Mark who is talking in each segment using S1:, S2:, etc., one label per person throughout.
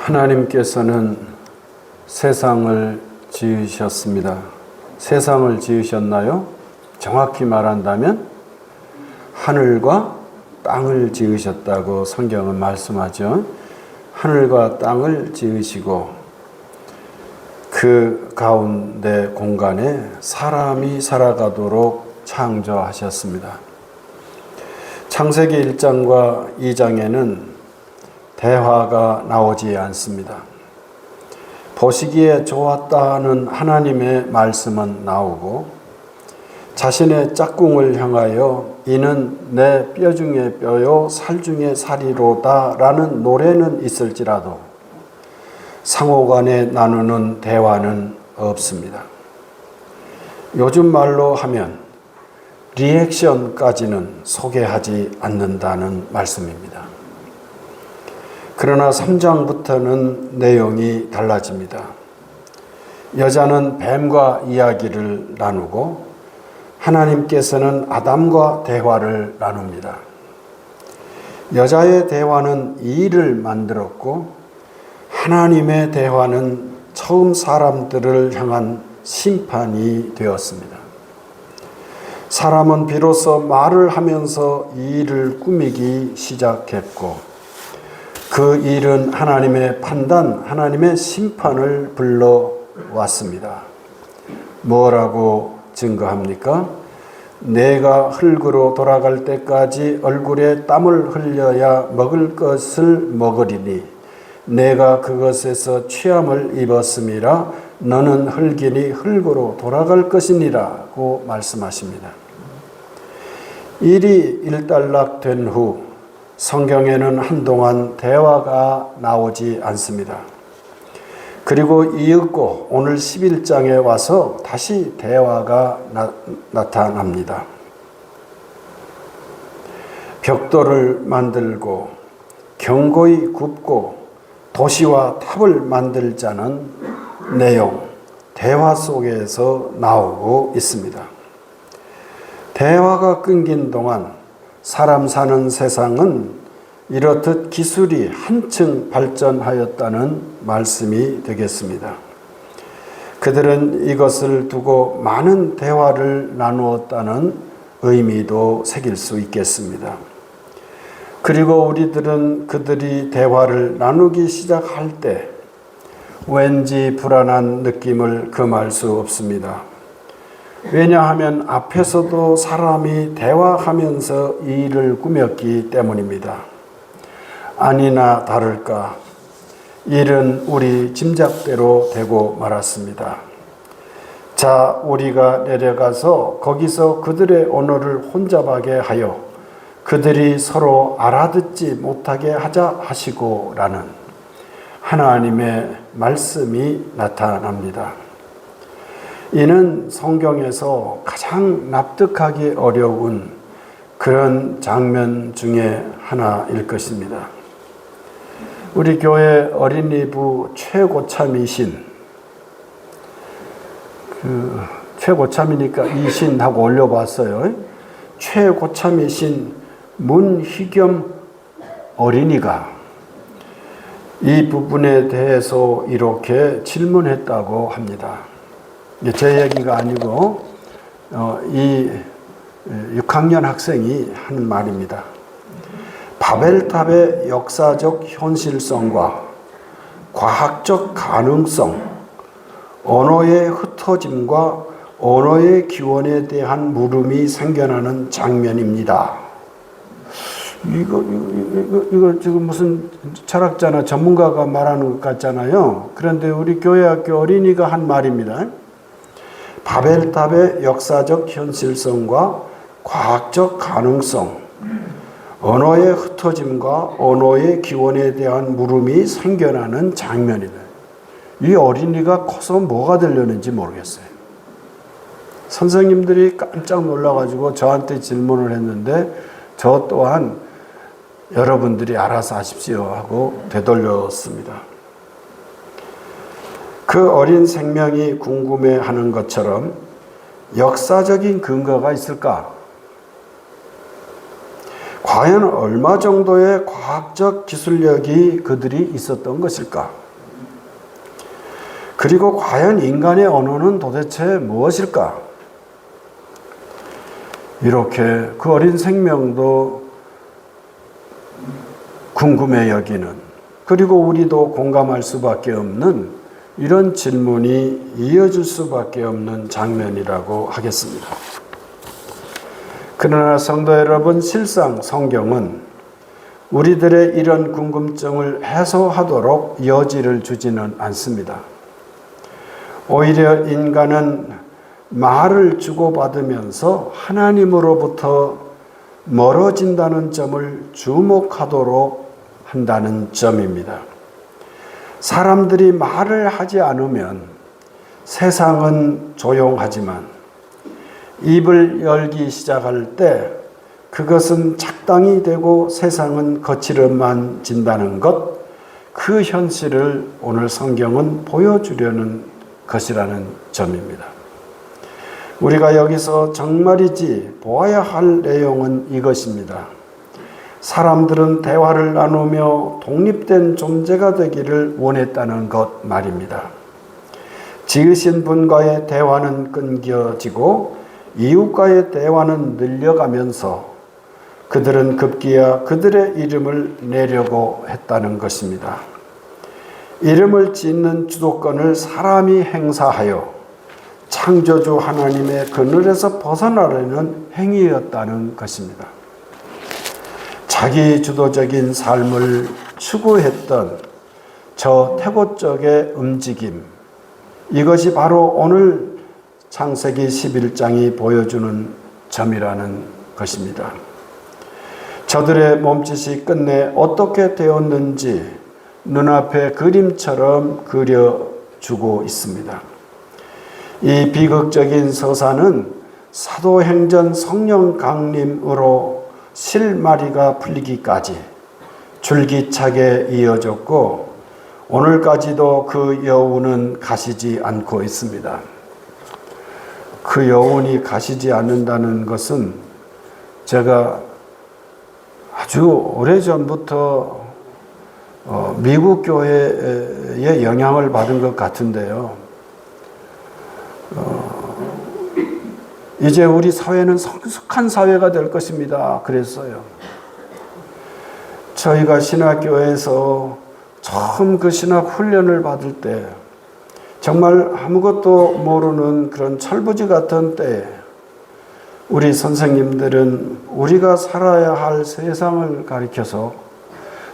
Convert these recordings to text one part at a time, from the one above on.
S1: 하나님께서는 세상을 지으셨습니다. 세상을 지으셨나요? 정확히 말한다면 하늘과 땅을 지으셨다고 성경은 말씀하죠. 하늘과 땅을 지으시고 그 가운데 공간에 사람이 살아가도록 창조하셨습니다. 창세기 1장과 2장에는 대화가 나오지 않습니다. 보시기에 좋았다는 하나님의 말씀은 나오고 자신의 짝꿍을 향하여 이는 내 뼈 중에 뼈요 살 중에 살이로다 라는 노래는 있을지라도 상호간에 나누는 대화는 없습니다. 요즘 말로 하면 리액션까지는 소개하지 않는다는 말씀입니다. 그러나 3장부터는 내용이 달라집니다. 여자는 뱀과 이야기를 나누고 하나님께서는 아담과 대화를 나눕니다. 여자의 대화는 이를 만들었고 하나님의 대화는 처음 사람들을 향한 심판이 되었습니다. 사람은 비로소 말을 하면서 일을 꾸미기 시작했고 그 일은 하나님의 판단, 하나님의 심판을 불러왔습니다. 뭐라고 증거합니까? 내가 흙으로 돌아갈 때까지 얼굴에 땀을 흘려야 먹을 것을 먹으리니 내가 그것에서 취함을 입었음이라 너는 흙이니 흙으로 돌아갈 것이니라고 말씀하십니다. 일이 일단락된 후 성경에는 한동안 대화가 나오지 않습니다. 그리고 이윽고 오늘 11장에 와서 다시 대화가 나타납니다. 벽돌을 만들고 견고히 굽고 도시와 탑을 만들자는 내용, 대화 속에서 나오고 있습니다. 대화가 끊긴 동안 사람 사는 세상은 이렇듯 기술이 한층 발전하였다는 말씀이 되겠습니다. 그들은 이것을 두고 많은 대화를 나누었다는 의미도 새길 수 있겠습니다. 그리고 우리들은 그들이 대화를 나누기 시작할 때 왠지 불안한 느낌을 금할 수 없습니다. 왜냐하면 앞에서도 사람이 대화하면서 일을 꾸몄기 때문입니다. 아니나 다를까 일은 우리 짐작대로 되고 말았습니다. 자, 우리가 내려가서 거기서 그들의 언어를 혼잡하게 하여 그들이 서로 알아듣지 못하게 하자 하시고라는 하나님의 말씀이 나타납니다. 이는 성경에서 가장 납득하기 어려운 그런 장면 중에 하나일 것입니다. 우리 교회 어린이부 최고참이신, 최고참이니까 이신하고 올려봤어요. 최고참이신 문희겸 어린이가 이 부분에 대해서 이렇게 질문했다고 합니다. 제 얘기가 아니고 이 6학년 학생이 하는 말입니다. 바벨탑의 역사적 현실성과 과학적 가능성, 언어의 흩어짐과 언어의 기원에 대한 물음이 생겨나는 장면입니다. 이거 지금 무슨 철학자나 전문가가 말하는 것 같잖아요. 그런데 우리 교회학교 어린이가 한 말입니다. 바벨탑의 역사적 현실성과 과학적 가능성, 언어의 흩어짐과 언어의 기원에 대한 물음이 생겨나는 장면이다. 이 어린이가 커서 뭐가 되려는지 모르겠어요. 선생님들이 깜짝 놀라가지고 저한테 질문을 했는데 저 또한 여러분들이 알아서 하십시오 하고 되돌렸습니다. 그 어린 생명이 궁금해하는 것처럼 역사적인 근거가 있을까? 과연 얼마 정도의 과학적 기술력이 그들이 있었던 것일까? 그리고 과연 인간의 언어는 도대체 무엇일까? 이렇게 그 어린 생명도 궁금해 여기는, 그리고 우리도 공감할 수밖에 없는 이런 질문이 이어질 수밖에 없는 장면이라고 하겠습니다. 그러나 성도 여러분, 실상 성경은 우리들의 이런 궁금증을 해소하도록 여지를 주지는 않습니다. 오히려 인간은 말을 주고받으면서 하나님으로부터 멀어진다는 점을 주목하도록 한다는 점입니다. 사람들이 말을 하지 않으면 세상은 조용하지만 입을 열기 시작할 때 그것은 작당이 되고 세상은 거칠어만진다는 것, 그 현실을 오늘 성경은 보여주려는 것이라는 점입니다. 우리가 여기서 정말이지 보아야 할 내용은 이것입니다. 사람들은 대화를 나누며 독립된 존재가 되기를 원했다는 것 말입니다. 지으신 분과의 대화는 끊겨지고 이웃과의 대화는 늘려가면서 그들은 급기야 그들의 이름을 내려고 했다는 것입니다. 이름을 짓는 주도권을 사람이 행사하여 창조주 하나님의 그늘에서 벗어나려는 행위였다는 것입니다. 자기 주도적인 삶을 추구했던 저 태고적의 움직임, 이것이 바로 오늘 창세기 11장이 보여주는 점이라는 것입니다. 저들의 몸짓이 끝내 어떻게 되었는지 눈앞에 그림처럼 그려주고 있습니다. 이 비극적인 서사는 사도행전 성령 강림으로 실마리가 풀리기까지 줄기차게 이어졌고 오늘까지도 그 여운은 가시지 않고 있습니다. 그 여운이 가시지 않는다는 것은 제가 아주 오래전부터 미국 교회의 영향을 받은 것 같은데요. 이제 우리 사회는 성숙한 사회가 될 것입니다. 그랬어요. 저희가 신학교에서 처음 그 신학 훈련을 받을 때 정말 아무것도 모르는 그런 철부지 같은 때에 우리 선생님들은 우리가 살아야 할 세상을 가리켜서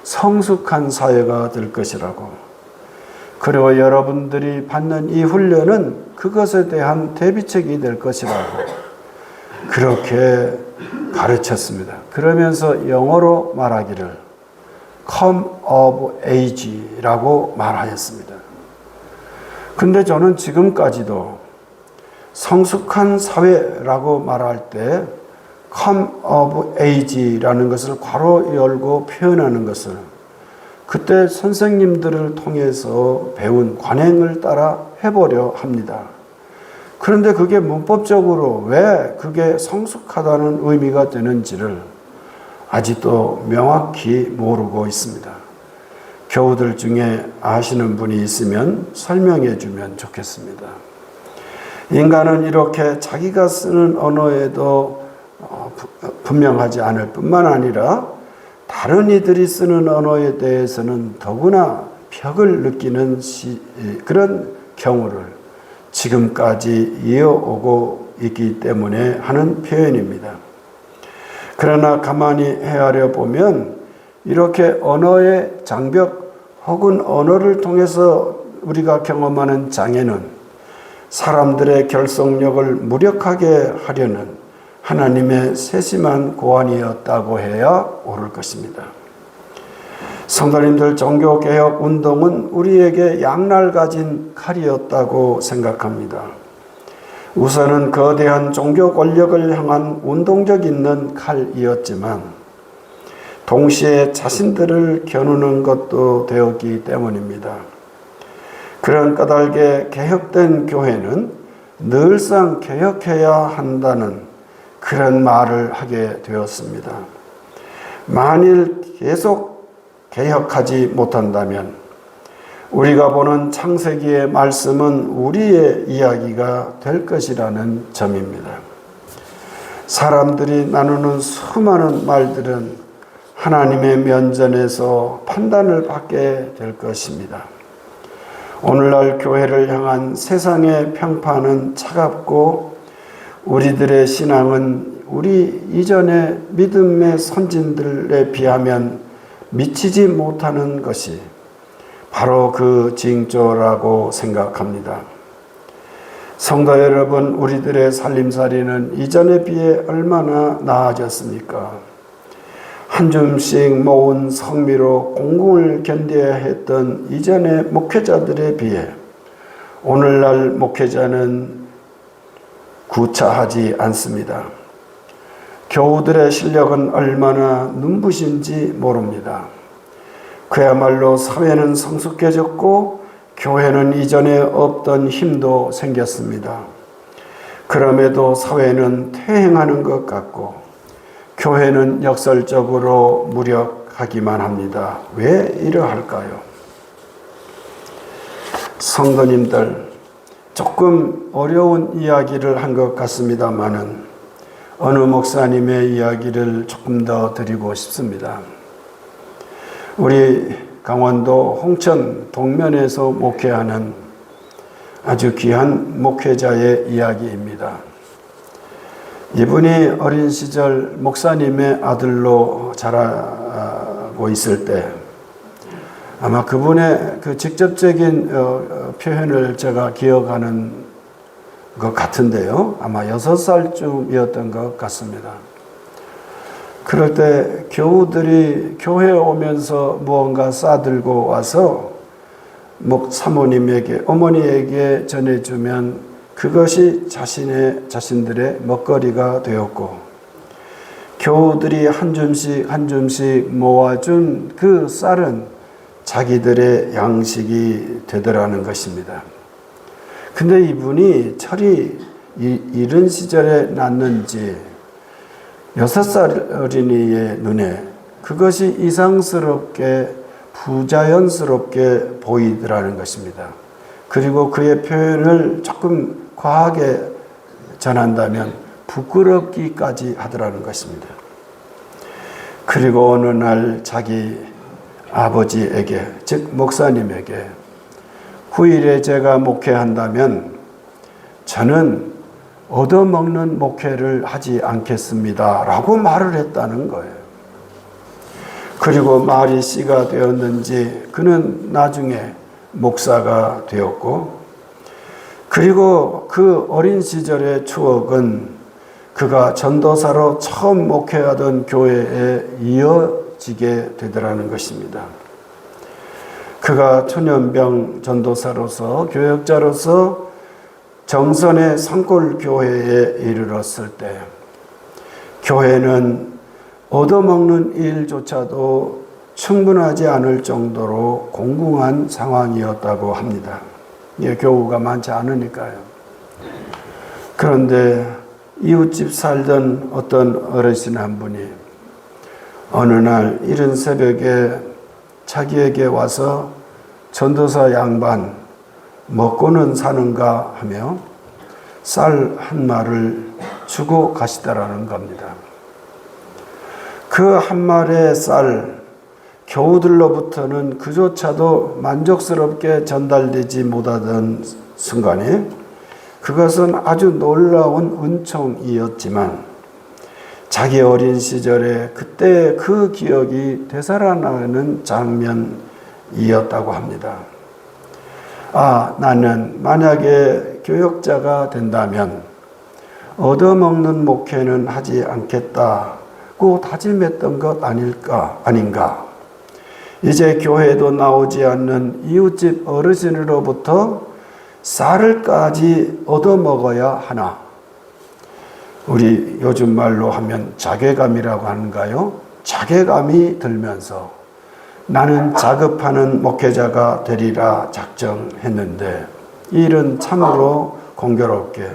S1: 성숙한 사회가 될 것이라고, 그리고 여러분들이 받는 이 훈련은 그것에 대한 대비책이 될 것이라고 그렇게 가르쳤습니다. 그러면서 영어로 말하기를 come of age라고 말하였습니다. 근데 저는 지금까지도 성숙한 사회라고 말할 때 come of age라는 것을 괄호 열고 표현하는 것을 그때 선생님들을 통해서 배운 관행을 따라 해보려 합니다. 그런데 그게 문법적으로 왜 그게 성숙하다는 의미가 되는지를 아직도 명확히 모르고 있습니다. 교우들 중에 아시는 분이 있으면 설명해 주면 좋겠습니다. 인간은 이렇게 자기가 쓰는 언어에도 분명하지 않을 뿐만 아니라 다른 이들이 쓰는 언어에 대해서는 더구나 벽을 느끼는 그런 경우를 지금까지 이어오고 있기 때문에 하는 표현입니다. 그러나 가만히 헤아려 보면 이렇게 언어의 장벽 혹은 언어를 통해서 우리가 경험하는 장애는 사람들의 결속력을 무력하게 하려는 하나님의 세심한 고안이었다고 해야 옳을 것입니다. 성도님들, 종교개혁 운동은 우리에게 양날 가진 칼이었다고 생각합니다. 우선은 거대한 종교 권력을 향한 운동적 있는 칼이었지만 동시에 자신들을 겨누는 것도 되었기 때문입니다. 그런 까닭에 개혁된 교회는 늘상 개혁해야 한다는 그런 말을 하게 되었습니다. 만일 계속 개혁하지 못한다면 우리가 보는 창세기의 말씀은 우리의 이야기가 될 것이라는 점입니다. 사람들이 나누는 수많은 말들은 하나님의 면전에서 판단을 받게 될 것입니다. 오늘날 교회를 향한 세상의 평판은 차갑고 우리들의 신앙은 우리 이전의 믿음의 선진들에 비하면 미치지 못하는 것이 바로 그 징조라고 생각합니다. 성도 여러분, 우리들의 살림살이는 이전에 비해 얼마나 나아졌습니까? 한 줌씩 모은 성미로 공공을 견뎌야 했던 이전의 목회자들에 비해 오늘날 목회자는 구차하지 않습니다. 교우들의 실력은 얼마나 눈부신지 모릅니다. 그야말로 사회는 성숙해졌고 교회는 이전에 없던 힘도 생겼습니다. 그럼에도 사회는 퇴행하는 것 같고 교회는 역설적으로 무력하기만 합니다. 왜 이러할까요? 성도님들, 조금 어려운 이야기를 한 것 같습니다만은 어느 목사님의 이야기를 조금 더 드리고 싶습니다. 우리 강원도 홍천 동면에서 목회하는 아주 귀한 목회자의 이야기입니다. 이분이 어린 시절 목사님의 아들로 자라고 있을 때 아마 그분의 그 직접적인 표현을 제가 기억하는 것 같은데요. 아마 6살쯤이었던 것 같습니다. 그럴 때 교우들이 교회에 오면서 무언가 싸들고 와서 사모님에게, 어머니에게 전해주면 그것이 자신들의 먹거리가 되었고 교우들이 한 줌씩 모아준 그 쌀은 자기들의 양식이 되더라는 것입니다. 근데 이분이 철이 이른 시절에 났는지 6살 어린이의 눈에 그것이 이상스럽게 부자연스럽게 보이더라는 것입니다. 그리고 그의 표현을 조금 과하게 전한다면 부끄럽기까지 하더라는 것입니다. 그리고 어느 날 자기 아버지에게, 즉 목사님에게 후일에 제가 목회한다면 저는 얻어먹는 목회를 하지 않겠습니다 라고 말을 했다는 거예요. 그리고 말이 씨가 되었는지 그는 나중에 목사가 되었고, 그리고 그 어린 시절의 추억은 그가 전도사로 처음 목회하던 교회에 이어지게 되더라는 것입니다. 그가 천연병 전도사로서 교역자로서 정선의 산골교회에 이르렀을 때 교회는 얻어먹는 일조차도 충분하지 않을 정도로 공공한 상황이었다고 합니다. 교우가 많지 않으니까요. 그런데 이웃집 살던 어떤 어르신 한 분이 어느 날 이른 새벽에 자기에게 와서 전도사 양반 먹고는 사는가 하며 쌀 한 말을 주고 가시더라는 겁니다. 그 한 말의 쌀, 교우들로부터는 그조차도 만족스럽게 전달되지 못하던 순간에 그것은 아주 놀라운 은총이었지만 자기 어린 시절에 그때 그 기억이 되살아나는 장면이었다고 합니다. 나는 만약에 교역자가 된다면 얻어먹는 목회는 하지 않겠다고 다짐했던 것 아닌가. 이제 교회도 나오지 않는 이웃집 어르신으로부터 쌀을까지 얻어먹어야 하나. 우리 요즘 말로 하면 자괴감이라고 하는가요? 자괴감이 들면서 나는 자급하는 목회자가 되리라 작정했는데 이 일은 참으로 공교롭게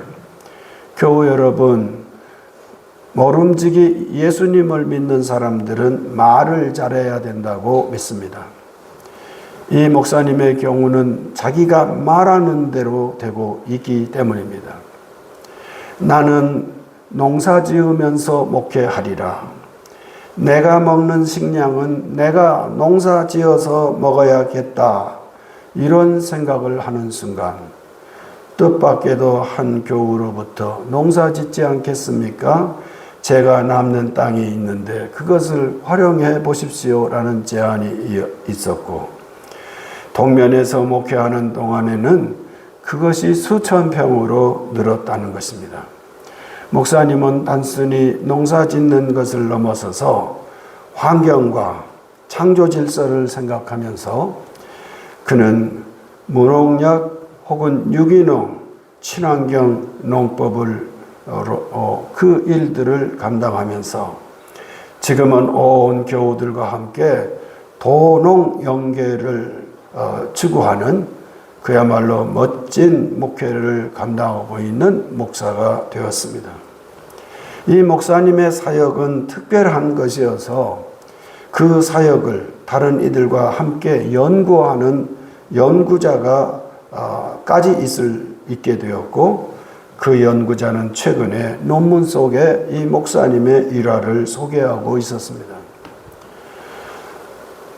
S1: 교우 여러분, 모름지기 예수님을 믿는 사람들은 말을 잘해야 된다고 믿습니다. 이 목사님의 경우는 자기가 말하는 대로 되고 있기 때문입니다. 나는 농사 지으면서 목회하리라. 내가 먹는 식량은 내가 농사 지어서 먹어야겠다. 이런 생각을 하는 순간 뜻밖에도 한 교우로부터 농사 짓지 않겠습니까? 제가 남는 땅이 있는데 그것을 활용해 보십시오 라는 제안이 있었고, 동면에서 목회하는 동안에는 그것이 수천 평으로 늘었다는 것입니다. 목사님은 단순히 농사 짓는 것을 넘어서서 환경과 창조 질서를 생각하면서 그는 무농약 혹은 유기농, 친환경 농법을 그 일들을 감당하면서 지금은 온 교우들과 함께 도농 연계를 추구하는 그야말로 멋진 목회를 감당하고 있는 목사가 되었습니다. 이 목사님의 사역은 특별한 것이어서 그 사역을 다른 이들과 함께 연구하는 연구자가 까지 있게 되었고, 그 연구자는 최근에 논문 속에 이 목사님의 일화를 소개하고 있었습니다.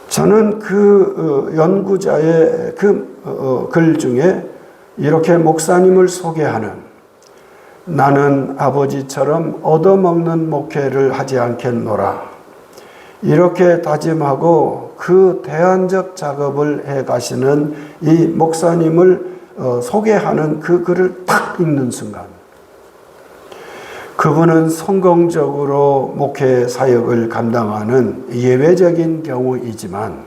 S1: 저는 그 연구자의 글 중에 이렇게 목사님을 소개하는, 나는 아버지처럼 얻어먹는 목회를 하지 않겠노라, 이렇게 다짐하고 그 대안적 작업을 해 가시는 이 목사님을 소개하는 그 글을 딱 읽는 순간, 그분은 성공적으로 목회 사역을 감당하는 예외적인 경우이지만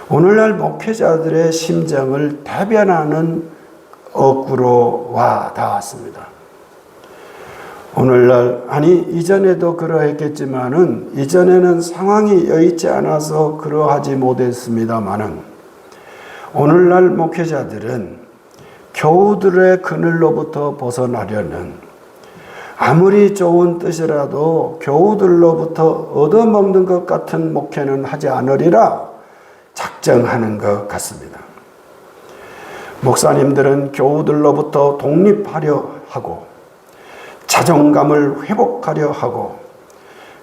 S1: 오늘날 목회자들의 심정을 대변하는 어구로 와 닿았습니다. 오늘날, 아니 이전에도 그러했겠지만은 이전에는 상황이 여의치 않아서 그러하지 못했습니다마는 오늘날 목회자들은 교우들의 그늘로부터 벗어나려는, 아무리 좋은 뜻이라도 교우들로부터 얻어먹는 것 같은 목회는 하지 않으리라 작정하는 것 같습니다. 목사님들은 교우들로부터 독립하려 하고 자존감을 회복하려 하고,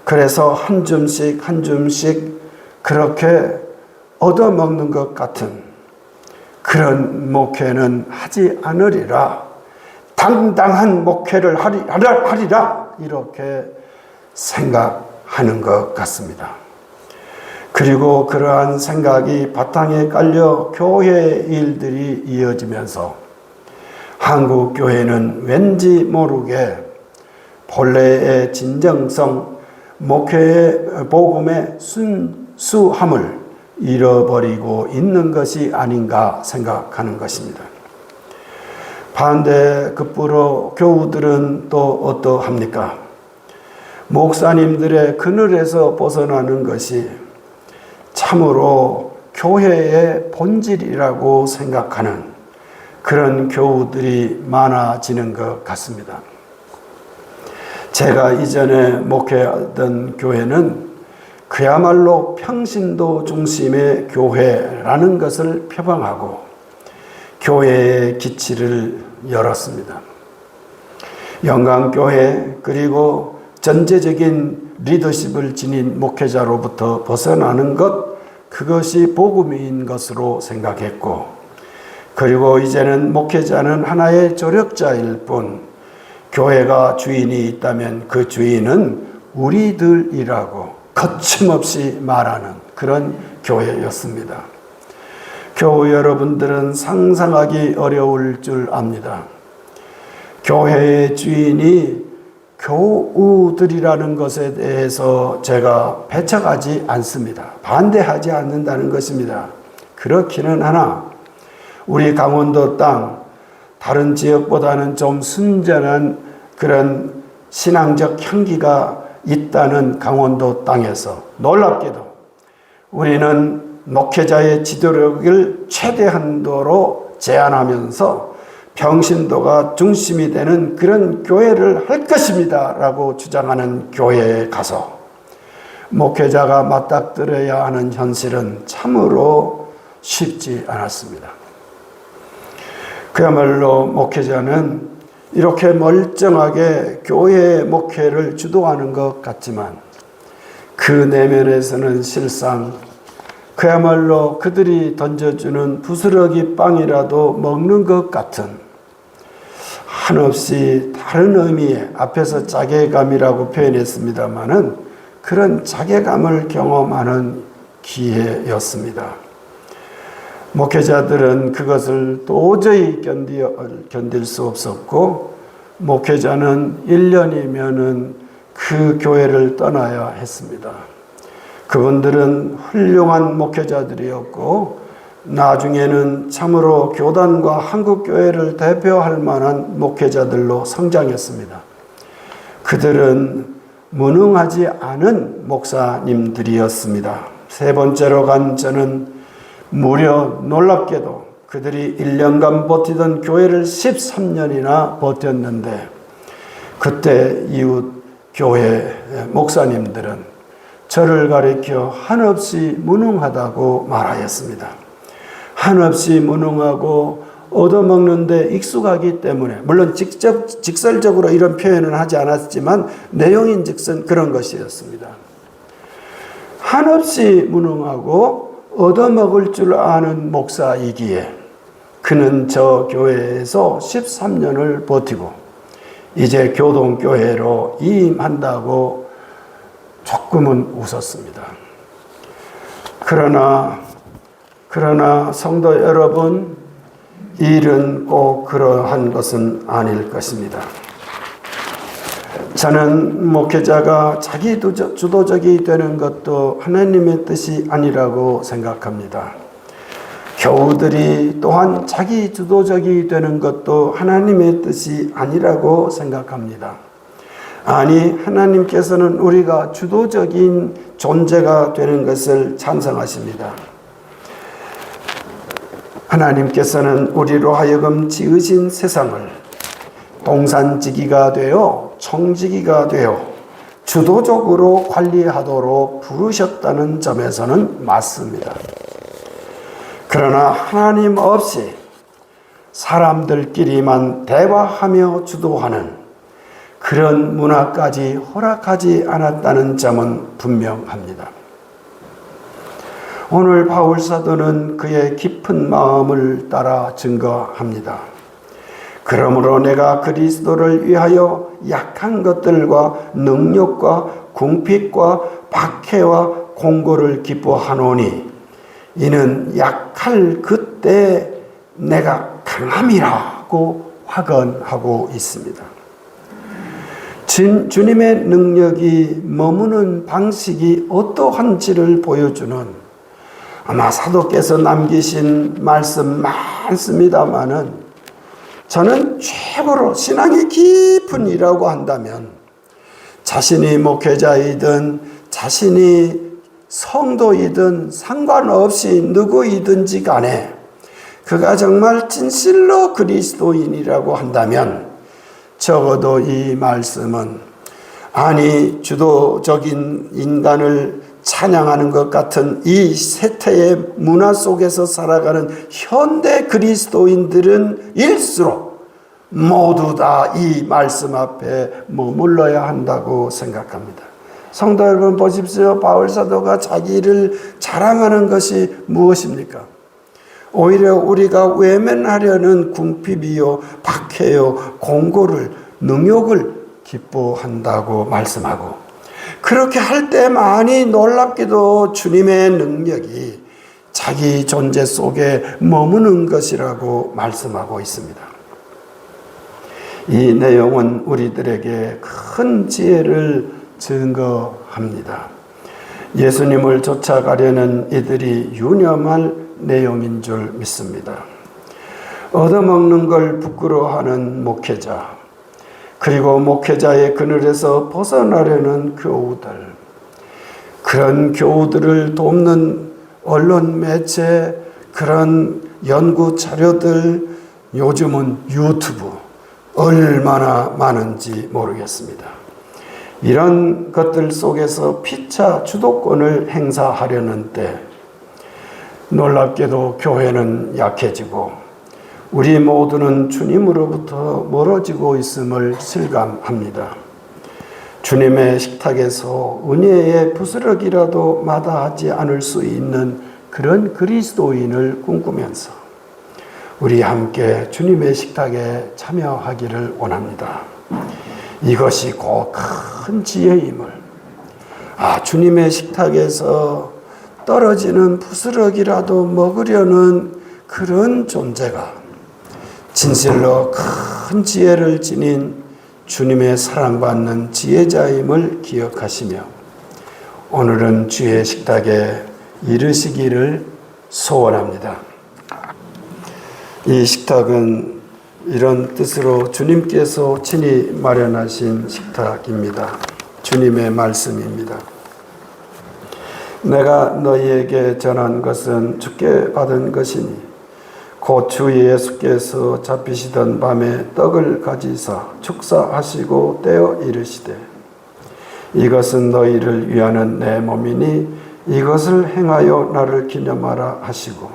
S1: 그래서 한 줌씩 한 줌씩 그렇게 얻어먹는 것 같은 그런 목회는 하지 않으리라, 당당한 목회를 하리라, 이렇게 생각하는 것 같습니다. 그리고 그러한 생각이 바탕에 깔려 교회의 일들이 이어지면서 한국 교회는 왠지 모르게 본래의 진정성, 목회의 복음의 순수함을 잃어버리고 있는 것이 아닌가 생각하는 것입니다. 반대 급부로 교우들은 또 어떠합니까? 목사님들의 그늘에서 벗어나는 것이 참으로 교회의 본질이라고 생각하는 그런 교우들이 많아지는 것 같습니다. 제가 이전에 목회하던 교회는 그야말로 평신도 중심의 교회라는 것을 표방하고 교회의 기치를 열었습니다. 영광교회, 그리고 전제적인 리더십을 지닌 목회자로부터 벗어나는 것, 그것이 복음인 것으로 생각했고, 그리고 이제는 목회자는 하나의 조력자일 뿐, 교회가 주인이 있다면 그 주인은 우리들이라고 거침없이 말하는 그런 교회였습니다. 교우 여러분들은 상상하기 어려울 줄 압니다. 교회의 주인이 교우들이라는 것에 대해서 제가 배척하지 않습니다. 반대하지 않는다는 것입니다. 그렇기는 하나 우리 강원도 땅, 다른 지역보다는 좀 순전한 그런 신앙적 향기가 있다는 강원도 땅에서 놀랍게도 우리는 목회자의 지도력을 최대한도로 제한하면서 평신도가 중심이 되는 그런 교회를 할 것입니다 라고 주장하는 교회에 가서 목회자가 맞닥뜨려야 하는 현실은 참으로 쉽지 않았습니다. 그야말로 목회자는 이렇게 멀쩡하게 교회의 목회를 주도하는 것 같지만 그 내면에서는 실상 그야말로 그들이 던져주는 부스러기 빵이라도 먹는 것 같은 한없이 다른 의미의 앞에서 자괴감이라고 표현했습니다마는 그런 자괴감을 경험하는 기회였습니다. 목회자들은 그것을 도저히 견딜 수 없었고 목회자는 1년이면은 그 교회를 떠나야 했습니다. 그분들은 훌륭한 목회자들이었고 나중에는 참으로 교단과 한국교회를 대표할 만한 목회자들로 성장했습니다. 그들은 무능하지 않은 목사님들이었습니다. 세 번째로 간 저는 무려 놀랍게도 그들이 1년간 버티던 교회를 13년이나 버텼는데 그때 이웃 교회 목사님들은 저를 가리켜 한없이 무능하다고 말하였습니다. 한없이 무능하고 얻어먹는 데 익숙하기 때문에 물론 직설적으로 이런 표현은 하지 않았지만 내용인즉슨 그런 것이었습니다. 한없이 무능하고 얻어먹을 줄 아는 목사이기에 그는 저 교회에서 13년을 버티고 이제 교동교회로 이임한다고 조금은 웃었습니다. 그러나 성도 여러분, 일은 꼭 그러한 것은 아닐 것입니다. 저는 목회자가 자기 주도적이 되는 것도 하나님의 뜻이 아니라고 생각합니다. 교우들이 또한 자기 주도적이 되는 것도 하나님의 뜻이 아니라고 생각합니다. 아니, 하나님께서는 우리가 주도적인 존재가 되는 것을 찬성하십니다. 하나님께서는 우리로 하여금 지으신 세상을 동산지기가 되어 청지기가 되어 주도적으로 관리하도록 부르셨다는 점에서는 맞습니다. 그러나 하나님 없이 사람들끼리만 대화하며 주도하는 그런 문화까지 허락하지 않았다는 점은 분명합니다. 오늘 바울 사도는 그의 깊은 마음을 따라 증거합니다. 그러므로 내가 그리스도를 위하여 약한 것들과 능력과 궁핍과 박해와 공고를 기뻐하노니 이는 약할 그때 내가 강함이라고 확언하고 있습니다. 주님의 능력이 머무는 방식이 어떠한지를 보여주는 아마 사도께서 남기신 말씀 많습니다마는 저는 최고로 신앙이 깊은 이라고 한다면 자신이 목회자이든 자신이 성도이든 상관없이 누구이든지 간에 그가 정말 진실로 그리스도인이라고 한다면 적어도 이 말씀은 아니 주도적인 인간을 찬양하는 것 같은 이 세태의 문화 속에서 살아가는 현대 그리스도인들은 일수록 모두 다 이 말씀 앞에 머물러야 한다고 생각합니다. 성도 여러분 보십시오. 바울 사도가 자기를 자랑하는 것이 무엇입니까? 오히려 우리가 외면하려는 궁핍이요 박해요 공고를 능욕을 기뻐한다고 말씀하고 그렇게 할 때만이 놀랍게도 주님의 능력이 자기 존재 속에 머무는 것이라고 말씀하고 있습니다. 이 내용은 우리들에게 큰 지혜를 증거합니다. 예수님을 쫓아가려는 이들이 유념할 내용인 줄 믿습니다. 얻어먹는 걸 부끄러워하는 목회자, 그리고 목회자의 그늘에서 벗어나려는 교우들, 그런 교우들을 돕는 언론 매체, 그런 연구 자료들, 요즘은 유튜브 얼마나 많은지 모르겠습니다. 이런 것들 속에서 피차 주도권을 행사하려는 때 놀랍게도 교회는 약해지고 우리 모두는 주님으로부터 멀어지고 있음을 실감합니다. 주님의 식탁에서 은혜의 부스러기라도 마다하지 않을 수 있는 그런 그리스도인을 꿈꾸면서 우리 함께 주님의 식탁에 참여하기를 원합니다. 이것이 곧 큰 지혜임을, 주님의 식탁에서 떨어지는 부스러기라도 먹으려는 그런 존재가 진실로 큰 지혜를 지닌 주님의 사랑받는 지혜자임을 기억하시며 오늘은 주의 식탁에 이르시기를 소원합니다. 이 식탁은 이런 뜻으로 주님께서 친히 마련하신 식탁입니다. 주님의 말씀입니다. 내가 너희에게 전한 것은 주께 받은 것이니 곧 주 예수께서 잡히시던 밤에 떡을 가지사 축사하시고 떼어 이르시되 이것은 너희를 위하는 내 몸이니 이것을 행하여 나를 기념하라 하시고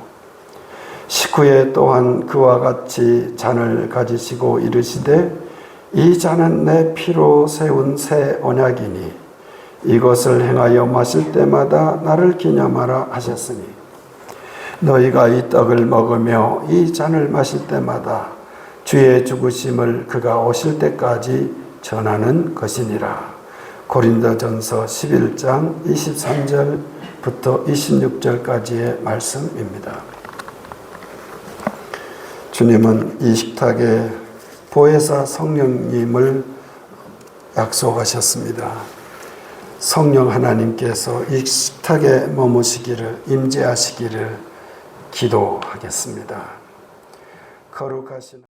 S1: 식후에 또한 그와 같이 잔을 가지시고 이르시되 이 잔은 내 피로 세운 새 언약이니 이것을 행하여 마실 때마다 나를 기념하라 하셨으니 너희가 이 떡을 먹으며 이 잔을 마실 때마다 주의 죽으심을 그가 오실 때까지 전하는 것이니라. 고린도전서 11장 23절부터 26절까지의 말씀입니다. 주님은 이 식탁에 보혜사 성령님을 약속하셨습니다. 성령 하나님께서 이 식탁에 머무시기를, 임재하시기를 기도하겠습니다. 거룩하신